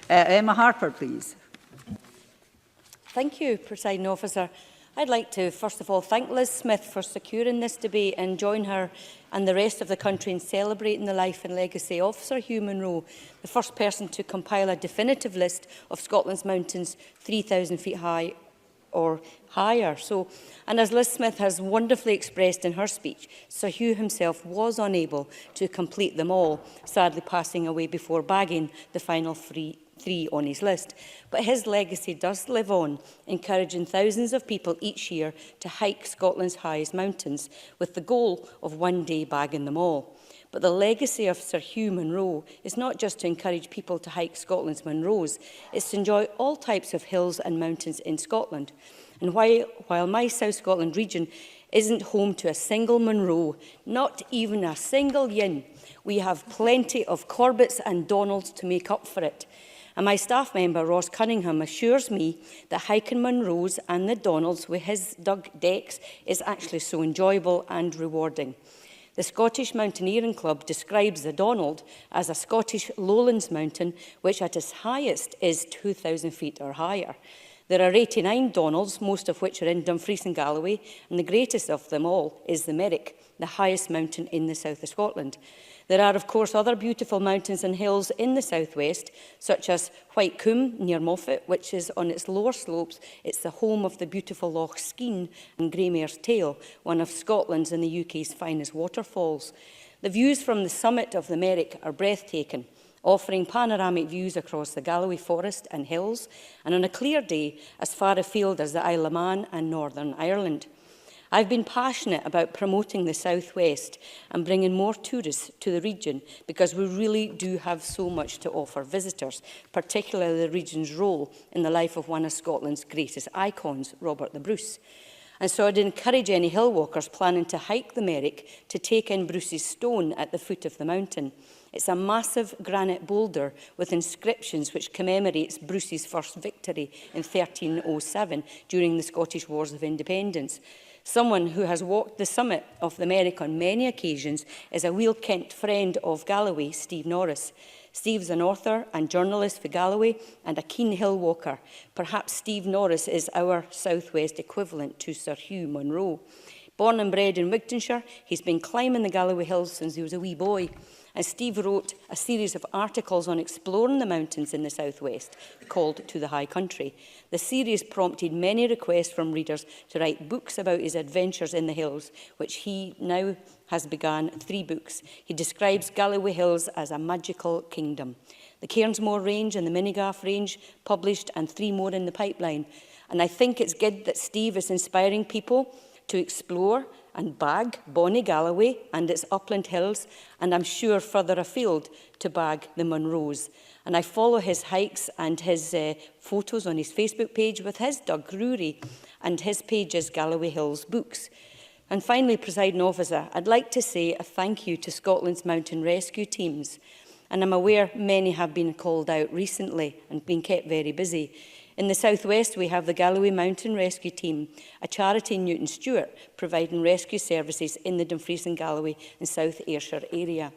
Emma Harper, please. Thank you, Presiding Officer. I'd like to first of all thank Liz Smith for securing this debate and join her and the rest of the country in celebrating the life and legacy of Sir Hugh Munro, the first person to compile a definitive list of Scotland's mountains 3,000 feet high or higher. And as Liz Smith has wonderfully expressed in her speech, Sir Hugh himself was unable to complete them all, sadly passing away before bagging the final three on his list. But his legacy does live on, encouraging thousands of people each year to hike Scotland's highest mountains, with the goal of one day bagging them all. But the legacy of Sir Hugh Munro is not just to encourage people to hike Scotland's Munros, it's to enjoy all types of hills and mountains in Scotland. And while my South Scotland region isn't home to a single Munro, not even a single yin, we have plenty of Corbetts and Donalds to make up for it. And my staff member, Ross Cunningham, assures me that hiking Munros and the Donalds with his dug decks is actually so enjoyable and rewarding. The Scottish Mountaineering Club describes the Donald as a Scottish lowlands mountain, which at its highest is 2,000 feet or higher. There are 89 Donalds, most of which are in Dumfries and Galloway, and the greatest of them all is the Merrick, the highest mountain in the south of Scotland. There are, of course, other beautiful mountains and hills in the southwest, such as White Coombe near Moffat, which is on its lower slopes. It's the home of the beautiful Loch Skene and Greymare's Tail, one of Scotland's and the UK's finest waterfalls. The views from the summit of the Merrick are breathtaking, offering panoramic views across the Galloway forest and hills, and on a clear day, as far afield as the Isle of Man and Northern Ireland. I've been passionate about promoting the South West and bringing more tourists to the region because we really do have so much to offer visitors, particularly the region's role in the life of one of Scotland's greatest icons, Robert the Bruce. And so I'd encourage any hill walkers planning to hike the Merrick to take in Bruce's stone at the foot of the mountain. It's a massive granite boulder with inscriptions which commemorates Bruce's first victory in 1307 during the Scottish Wars of Independence. Someone who has walked the summit of the Merrick on many occasions is a well-kent friend of Galloway, Steve Norris. Steve's an author and journalist for Galloway and a keen hill walker. Perhaps Steve Norris is our southwest equivalent to Sir Hugh Munro. Born and bred in Wigtonshire, he's been climbing the Galloway Hills since he was a wee boy. And Steve wrote a series of articles on exploring the mountains in the southwest, called To the High Country. The series prompted many requests from readers to write books about his adventures in the hills, which he now has begun 3 books. He describes Galloway Hills as a magical kingdom. The Cairnsmore Range and the Minigaff Range published, and 3 more in the pipeline. And I think it's good that Steve is inspiring people to explore and bag Bonnie Galloway and its upland hills, and I'm sure further afield to bag the Munros. And I follow his hikes and his photos on his Facebook page with his Doug Drury, and his page is Galloway Hills Books. And finally, Presiding Officer, I'd like to say a thank you to Scotland's mountain rescue teams. And I'm aware many have been called out recently and been kept very busy. In the southwest, we have the Galloway Mountain Rescue Team, a charity in Newton Stewart, providing rescue services in the Dumfries and Galloway and South Ayrshire area.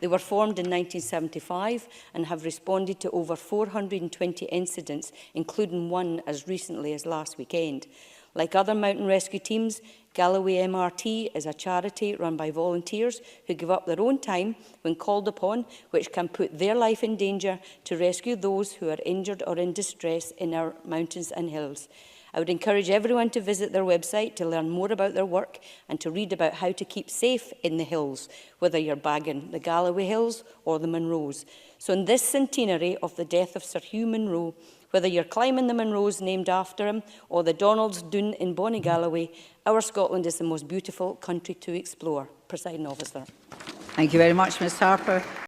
They were formed in 1975 and have responded to over 420 incidents, including one as recently as last weekend. Like other mountain rescue teams, Galloway MRT is a charity run by volunteers who give up their own time when called upon, which can put their life in danger to rescue those who are injured or in distress in our mountains and hills. I would encourage everyone to visit their website to learn more about their work and to read about how to keep safe in the hills, whether you're bagging the Galloway Hills or the Munros. So in this centenary of the death of Sir Hugh Munro, whether you're climbing the Munros named after him or the Donald's Dune in Bonnie Galloway, our Scotland is the most beautiful country to explore. Presiding Officer. Thank you very much, Ms Harper.